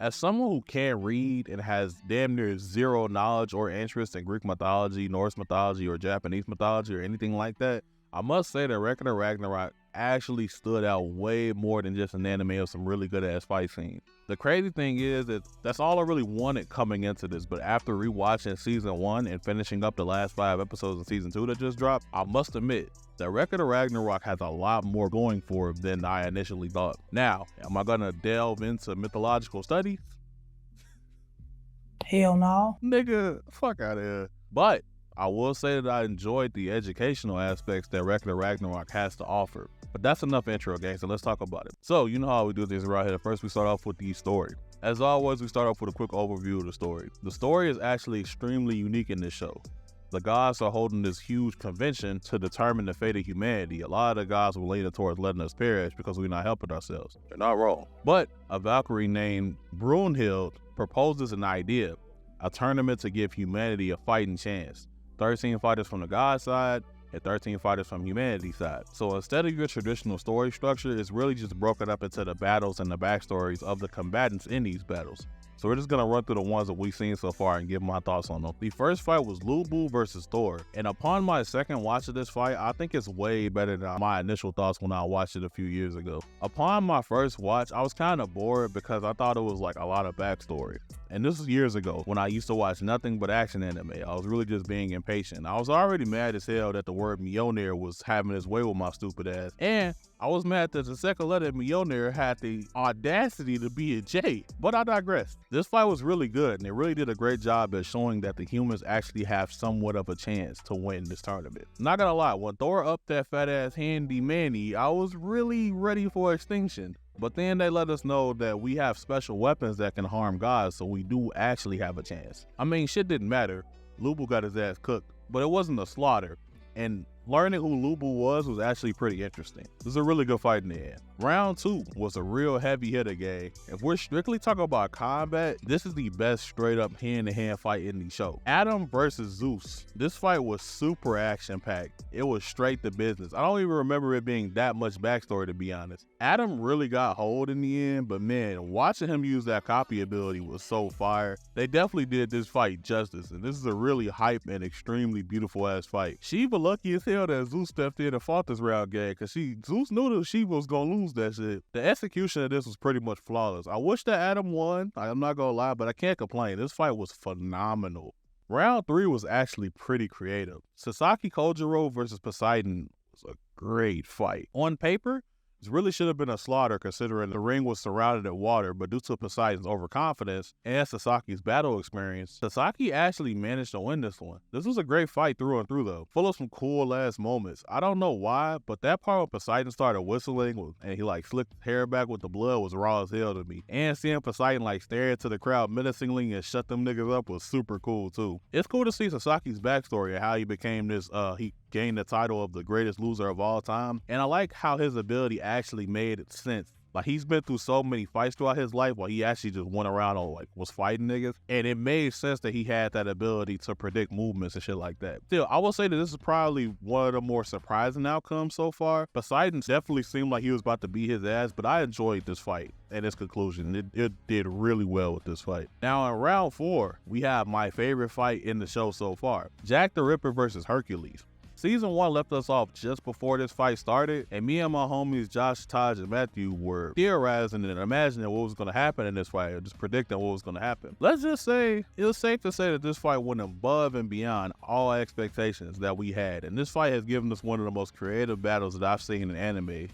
As someone who can't read and has damn near zero knowledge or interest in Greek mythology, Norse mythology, or Japanese mythology, or anything like that, I must say that Ragnarok actually stood out way more than just an anime of some really good ass fight scenes. The crazy thing is that that's all I really wanted coming into this, but after rewatching season 1 and finishing up the last 5 episodes of season 2 that just dropped, I must admit that Ragnarok has a lot more going for it than I initially thought. Now, am I gonna delve into mythological studies? Hell no. Nigga, fuck out of here. But I will say that I enjoyed the educational aspects that Ragnarok has to offer. But that's enough intro, gang, so let's talk about it. So, you know how we do things around here. First, we start off with the story. As always, we start off with a quick overview of the story. The story is actually extremely unique in this show. The gods are holding this huge convention to determine the fate of humanity. A lot of the gods were leaning towards letting us perish because we're not helping ourselves. They're not wrong. But a Valkyrie named Brunhild proposes an idea, a tournament to give humanity a fighting chance. 13 fighters from the god side and 13 fighters from humanity's side. So instead of your traditional story structure, it's really just broken up into the battles and the backstories of the combatants in these battles. So we're just gonna run through the ones that we've seen so far and give my thoughts on them. The first fight was Lubu versus Thor. And upon my second watch of this fight, I think it's way better than my initial thoughts when I watched it a few years ago. Upon my first watch, I was kind of bored because I thought it was like a lot of backstory. And this was years ago when I used to watch nothing but action anime. I was really just being impatient. I was already mad as hell that the word Mjolnir was having its way with my stupid ass. And I was mad that the second letter Mjolnir had the audacity to be a J, but I digress. This fight was really good, and it really did a great job at showing that the humans actually have somewhat of a chance to win this tournament. Not gonna lie, when Thor upped that fat ass handy manny, I was really ready for extinction. But then they let us know that we have special weapons that can harm gods, so we do actually have a chance. I mean, shit didn't matter. Lubu got his ass cooked, but it wasn't a slaughter. And learning who Lubu was actually pretty interesting. This is a really good fight in the end. Round 2 was a real heavy hitter, gang. If we're strictly talking about combat, this is the best straight up hand-to-hand fight in the show. Adam versus Zeus. This fight was super action-packed. It was straight to business. I don't even remember it being that much backstory, to be honest. Adam really got hold in the end, but man, watching him use that copy ability was so fire. They definitely did this fight justice, and this is a really hype and extremely beautiful ass fight. Shiva lucky as hell that Zeus stepped in and fought this round, gang, because Zeus knew that Shiva was gonna lose that shit. The execution of this was pretty much flawless. I wish that Adam won, I'm not gonna lie, but I can't complain. This fight was phenomenal. Round 3 was actually pretty creative. Sasaki Kojiro versus Poseidon was a great fight. On paper, this really should have been a slaughter considering the ring was surrounded in water, but due to Poseidon's overconfidence and Sasaki's battle experience, Sasaki actually managed to win this one. This was a great fight through and through though, full of some cool ass moments. I don't know why, but that part when Poseidon started whistling and he like slicked his hair back with the blood was raw as hell to me. And seeing Poseidon like stare into the crowd menacingly and shut them niggas up was super cool too. It's cool to see Sasaki's backstory and how he became this, he gained the title of the greatest loser of all time. And I like how his ability actually made sense. Like, he's been through so many fights throughout his life while he actually just went around and like was fighting niggas. And it made sense that he had that ability to predict movements and shit like that. Still, I will say that this is probably one of the more surprising outcomes so far. Poseidon definitely seemed like he was about to beat his ass, but I enjoyed this fight and its conclusion. It did really well with this fight. Now in round 4, we have my favorite fight in the show so far. Jack the Ripper versus Hercules. Season 1 left us off just before this fight started, and me and my homies Josh, Taj, and Matthew were theorizing and imagining what was going to happen in this fight, or just predicting what was going to happen. Let's just say, it was safe to say that this fight went above and beyond all expectations that we had, and this fight has given us one of the most creative battles that I've seen in anime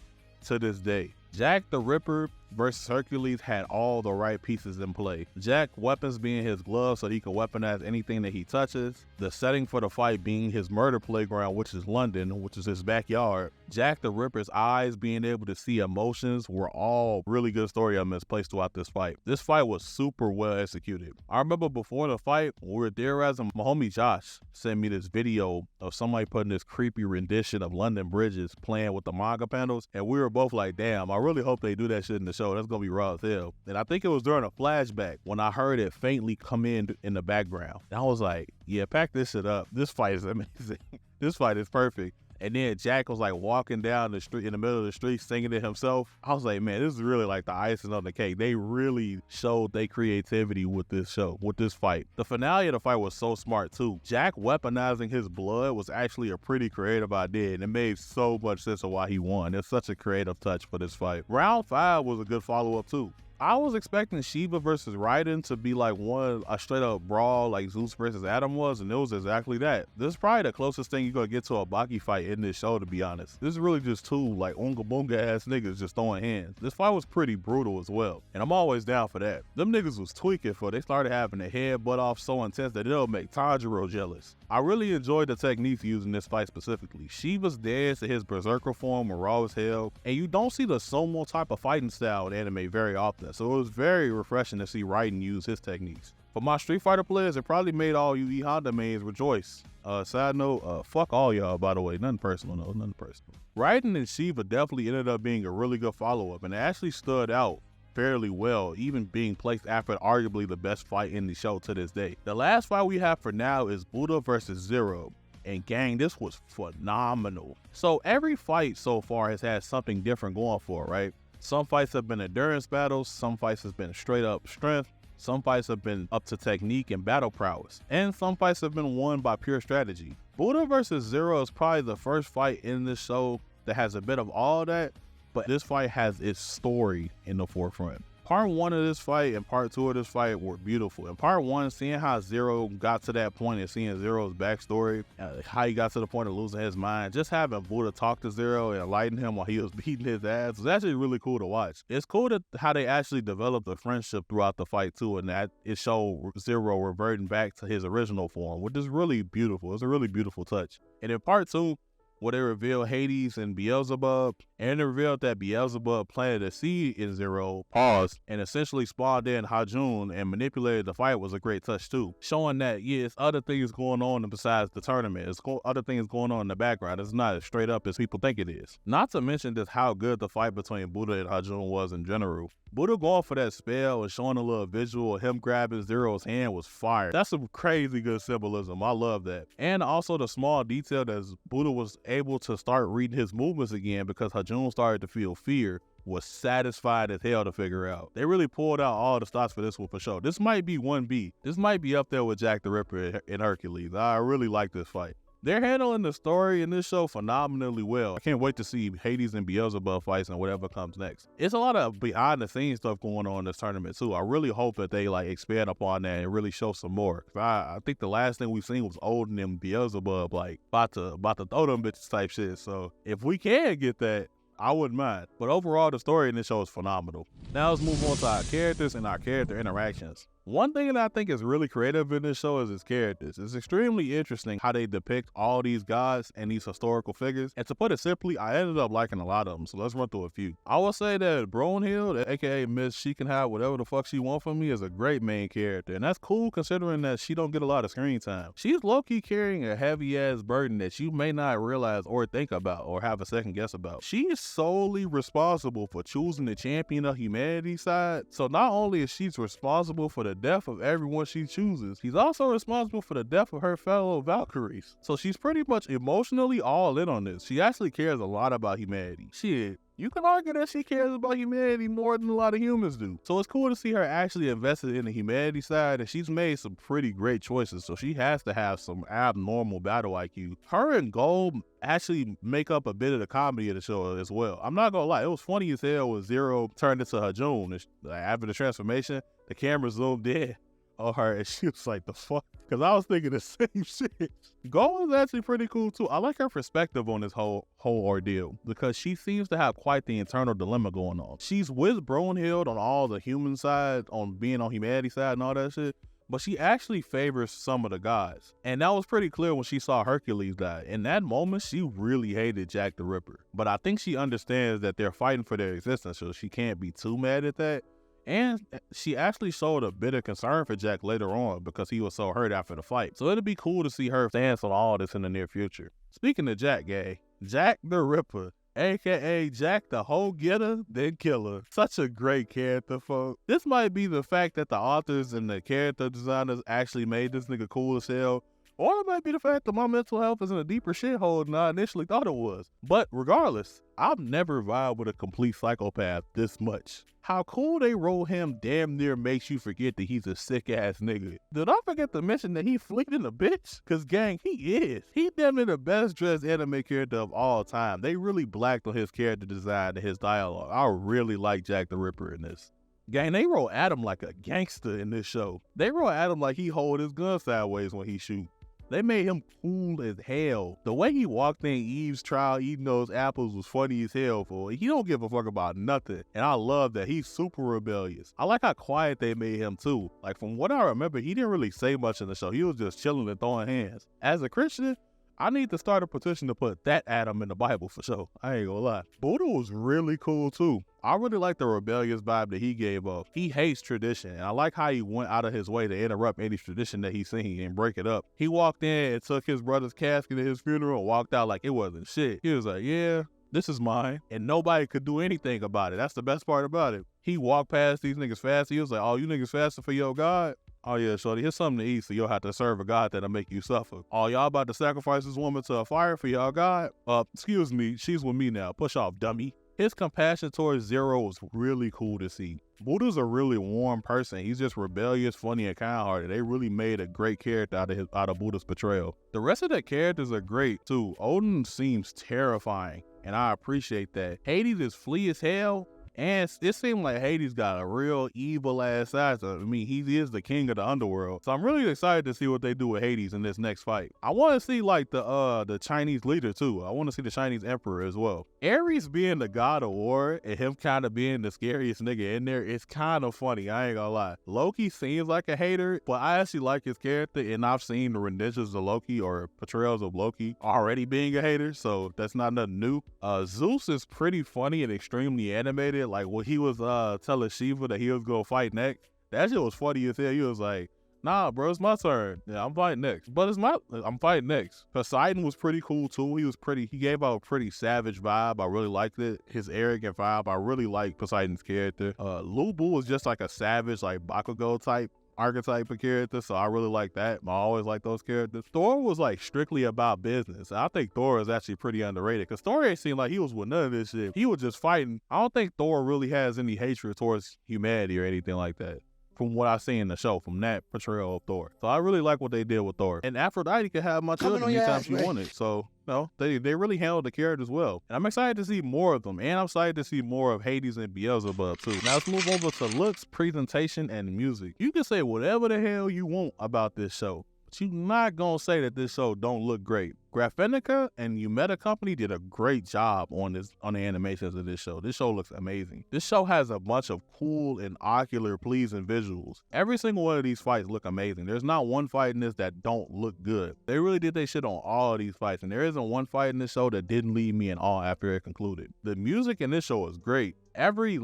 to this day. Jack the Ripper versus Hercules had all the right pieces in play. Jack weapons being his gloves so he can weaponize anything that he touches. The setting for the fight being his murder playground, which is London, which is his backyard. Jack the Ripper's eyes being able to see emotions were all really good story elements placed throughout this fight. This fight was super well executed. I remember before the fight, when we were theorizing, my homie Josh sent me this video of somebody putting this creepy rendition of London bridges playing with the manga panels, and we were both like, damn, I really hope they do that shit in the show. That's gonna be raw as hell. And I think it was during a flashback when I heard it faintly come in the background. And I was like, yeah, pack this shit up. This fight is amazing. This fight is perfect. And then Jack was like walking down the street in the middle of the street singing it himself. I was like, man, this is really like the icing on the cake. They really showed their creativity with this show, with this fight. The finale of the fight was so smart too. Jack weaponizing his blood was actually a pretty creative idea, and it made so much sense of why he won. It's such a creative touch for this fight. Round 5 was a good follow-up too. I was expecting Shiva versus Raiden to be like a straight up brawl like Zeus versus Adam was, and it was exactly that. This is probably the closest thing you're gonna get to a Baki fight in this show, to be honest. This is really just two like unga bunga ass niggas just throwing hands. This fight was pretty brutal as well, and I'm always down for that. Them niggas was tweaking for they started having a headbutt off so intense that it'll make Tanjiro jealous. I really enjoyed the techniques used in this fight specifically. Shiva's dance in his berserker form were raw as hell, and you don't see the sumo type of fighting style in anime very often, so it was very refreshing to see Raiden use his techniques. For my Street Fighter players, it probably made all you E Honda mains rejoice. Side note, fuck all y'all, by the way. Nothing personal, no, nothing personal. Raiden and Shiva definitely ended up being a really good follow-up, and it actually stood out fairly well, even being placed after arguably the best fight in the show to this day. The last fight we have for now is Buddha versus Zero. And gang, this was phenomenal. So every fight so far has had something different going for it, right? Some fights have been endurance battles, some fights have been straight up strength, some fights have been up to technique and battle prowess, and some fights have been won by pure strategy. Buddha vs. Zero is probably the first fight in this show that has a bit of all that, but this fight has its story in the forefront. Part 1 of this fight and part 2 of this fight were beautiful. In part 1, seeing how Zero got to that point and seeing Zero's backstory, how he got to the point of losing his mind, just having Buddha talk to Zero and enlighten him while he was beating his ass was actually really cool to watch. It's cool how they actually developed a friendship throughout the fight too, and that it showed Zero reverting back to his original form, which is really beautiful. It's a really beautiful touch. And in part 2, where they revealed Hades and Beelzebub, and they revealed that Beelzebub planted a seed in Zero, paused, and essentially spawned in Hajun and manipulated the fight was a great touch too. Showing that, yeah, it's other things going on besides the tournament. It's other things going on in the background. It's not as straight up as people think it is. Not to mention just how good the fight between Buddha and Hajun was in general. Buddha going for that spell and showing a little visual of him grabbing Zero's hand was fire. That's some crazy good symbolism. I love that. And also the small detail that Buddha was able to start reading his movements again because Hajun started to feel fear was satisfied as hell to figure out. They really pulled out all the stops for this one for sure. This might be 1B. This might be up there with Jack the Ripper and Hercules. I really like this fight. They're handling the story in this show phenomenally well. I can't wait to see Hades and Beelzebub fights and whatever comes next. It's a lot of behind the scenes stuff going on in this tournament too. I really hope that they like expand upon that and really show some more. I think the last thing we've seen was Odin and Beelzebub like about to throw them bitches type shit. So if we can get that, I wouldn't mind. But overall, the story in this show is phenomenal. Now let's move on to our characters and our character interactions. One thing that I think is really creative in this show is its characters. It's extremely interesting how they depict all these gods and these historical figures. And to put it simply, I ended up liking a lot of them. So let's run through a few. I would say that Brunhild, aka Miss She Can Have Whatever the Fuck She Want From Me, is a great main character. And that's cool considering that she don't get a lot of screen time. She's low-key carrying a heavy-ass burden that you may not realize or think about or have a second guess about. She is solely responsible for choosing the champion of humanity's side. So not only is she responsible for the death of everyone she chooses, she's also responsible for the death of her fellow Valkyries. So she's pretty much emotionally all in on this. She actually cares a lot about humanity. Shit, you can argue that she cares about humanity more than a lot of humans do. So it's cool to see her actually invested in the humanity side, and she's made some pretty great choices, so she has to have some abnormal battle IQ. Her and Gold actually make up a bit of the comedy of the show as well. I'm not gonna lie, it was funny as hell when Zero turned into Hajun. After the transformation, the camera zoomed in on her, and she was like, the fuck? Because I was thinking the same shit. Gold is actually pretty cool too. I like her perspective on this whole ordeal because she seems to have quite the internal dilemma going on. She's with Brunhild on all the human side, on being on humanity side and all that shit, but she actually favors some of the gods. And that was pretty clear when she saw Hercules die. In that moment, she really hated Jack the Ripper. But I think she understands that they're fighting for their existence, so she can't be too mad at that. And she actually showed a bit of concern for Jack later on because he was so hurt after the fight. So it'd be cool to see her stance on all this in the near future. Speaking of Jack, gang, Jack the Ripper, aka Jack the Whole Getter, then Killer. Such a great character, folks. This might be the fact that the authors and the character designers actually made this nigga cool as hell, Or it might be the fact that my mental health is in a deeper shithole than I initially thought it was. But regardless, I've never vibed with a complete psychopath this much. How cool they roll him damn near makes you forget that he's a sick ass nigga. Did I forget to mention that he fleeting a bitch? Cause gang, he is. He damn near the best dressed anime character of all time. They really blacked on his character design and his dialogue. I really like Jack the Ripper in this. Gang, they roll Adam like a gangster in this show. They roll Adam like he hold his gun sideways when he shoot. They made him cool as hell. The way he walked in Eve's trial eating those apples was funny as hell, for he don't give a fuck about nothing. And I love that. He's super rebellious. I like how quiet they made him too. Like from what I remember, he didn't really say much in the show. He was just chilling and throwing hands. As a Christian, I need to start a petition to put that Adam in the Bible for sure. I ain't gonna lie. Buddha was really cool too. I really like the rebellious vibe that he gave off. He hates tradition, and I like how he went out of his way to interrupt any tradition that he's seen and break it up. He walked in and took his brother's casket at his funeral and walked out like it wasn't shit. He was like, yeah, this is mine, and nobody could do anything about it. That's the best part about it. He walked past these niggas fast. He was like, oh, you niggas fasting for your God? Oh yeah, shorty, here's something to eat, so you'll have to serve a God that'll make you suffer. Oh, y'all about to sacrifice this woman to a fire for y'all God? Excuse me, she's with me now. Push off, dummy. His compassion towards Zero was really cool to see. Buddha's a really warm person. He's just rebellious, funny, and kind-hearted. They really made a great character out of Buddha's portrayal. The rest of the characters are great too. Odin seems terrifying, and I appreciate that. Hades is flea as hell. And it seemed like Hades got a real evil ass side to him. I mean, he is the king of the underworld. So I'm really excited to see what they do with Hades in this next fight. I want to see like the Chinese leader too. I want to see the Chinese emperor as well. Ares being the god of war and him kind of being the scariest nigga in there, it's kind of funny. I ain't gonna lie. Loki seems like a hater, but I actually like his character, and I've seen the renditions of Loki or portrayals of Loki already being a hater, so that's not nothing new. Zeus is pretty funny and extremely animated. Like when he was telling Shiva that he was gonna fight next, that shit was funny as hell. He was like, nah, bro, it's my turn. Yeah, I'm fighting next. But I'm fighting next. Poseidon was pretty cool too. He gave out a pretty savage vibe. I really liked it. His arrogant vibe. I really liked Poseidon's character. Lubu was just like a savage, like Bakugo type archetype of character, so I really like that. I always like those characters. Thor was like strictly about business. I think Thor is actually pretty underrated because Thor ain't seemed like he was with none of this shit. He was just fighting. I don't think Thor really has any hatred towards humanity or anything like that, from what I see in the show, from that portrayal of Thor. So I really like what they did with Thor. And Aphrodite could have my children anytime she wanted. So, no, they really handled the characters well. And I'm excited to see more of them. And I'm excited to see more of Hades and Beelzebub too. Now let's move over to looks, presentation, and music. You can say whatever the hell you want about this show, but you're not gonna say that this show don't look great. Graphinica and Umeda Company did a great job on the animations of this show. This show looks amazing. This show has a bunch of cool and ocular pleasing visuals. Every single one of these fights look amazing. There's not one fight in this that don't look good. They really did their shit on all of these fights, and there isn't one fight in this show that didn't leave me in awe after it concluded. The music in this show is great. Every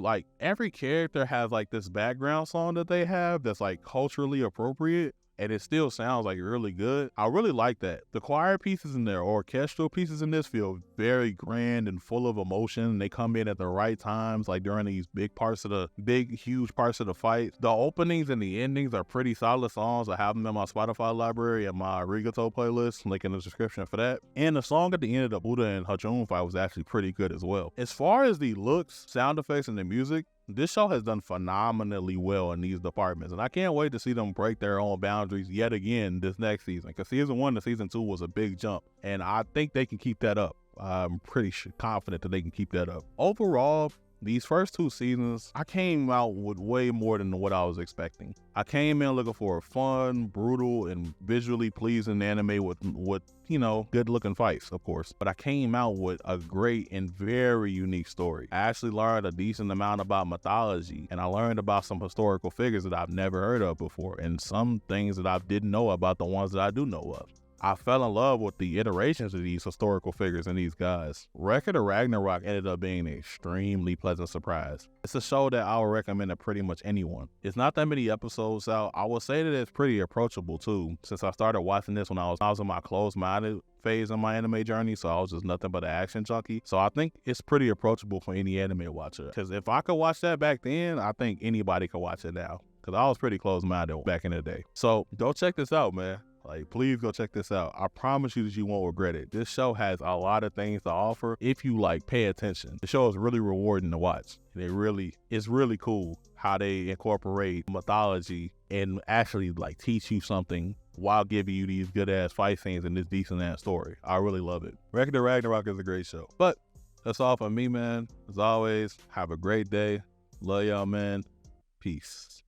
character has like this background song that they have that's like culturally appropriate, and it still sounds like really good. I really like that. The choir pieces and their orchestral pieces in this feel very grand and full of emotion. They come in at the right times, like during these huge parts of the fight. The openings and the endings are pretty solid songs. I have them in my Spotify library and my Arigato playlist, link in the description for that. And the song at the end of the Buddha and Hajun fight was actually pretty good as well. As far as the looks, sound effects, and the music, this show has done phenomenally well in these departments, and I can't wait to see them break their own boundaries yet again this next season, because season 1 to season 2 was a big jump, and I think they can keep that up. I'm pretty confident that they can keep that up. Overall, these first 2 seasons, I came out with way more than what I was expecting. I came in looking for a fun, brutal, and visually pleasing anime with good looking fights, of course. But I came out with a great and very unique story. I actually learned a decent amount about mythology, and I learned about some historical figures that I've never heard of before, and some things that I didn't know about the ones that I do know of. I fell in love with the iterations of these historical figures and these guys. Record of Ragnarok ended up being an extremely pleasant surprise. It's a show that I would recommend to pretty much anyone. It's not that many episodes out. I would say that it's pretty approachable too, since I started watching this when I was in my closed-minded phase in my anime journey, so I was just nothing but an action junkie. So I think it's pretty approachable for any anime watcher. Because if I could watch that back then, I think anybody could watch it now. Because I was pretty close-minded back in the day. So go check this out, man. Like, please go check this out. I promise you that you won't regret it. This show has a lot of things to offer if you like pay attention. The show is really rewarding to watch. It's really cool how they incorporate mythology and actually like teach you something while giving you these good ass fight scenes and this decent ass story. I really love it. Ragnarok is a great show. But that's all from me, man. As always, have a great day. Love y'all, man. Peace.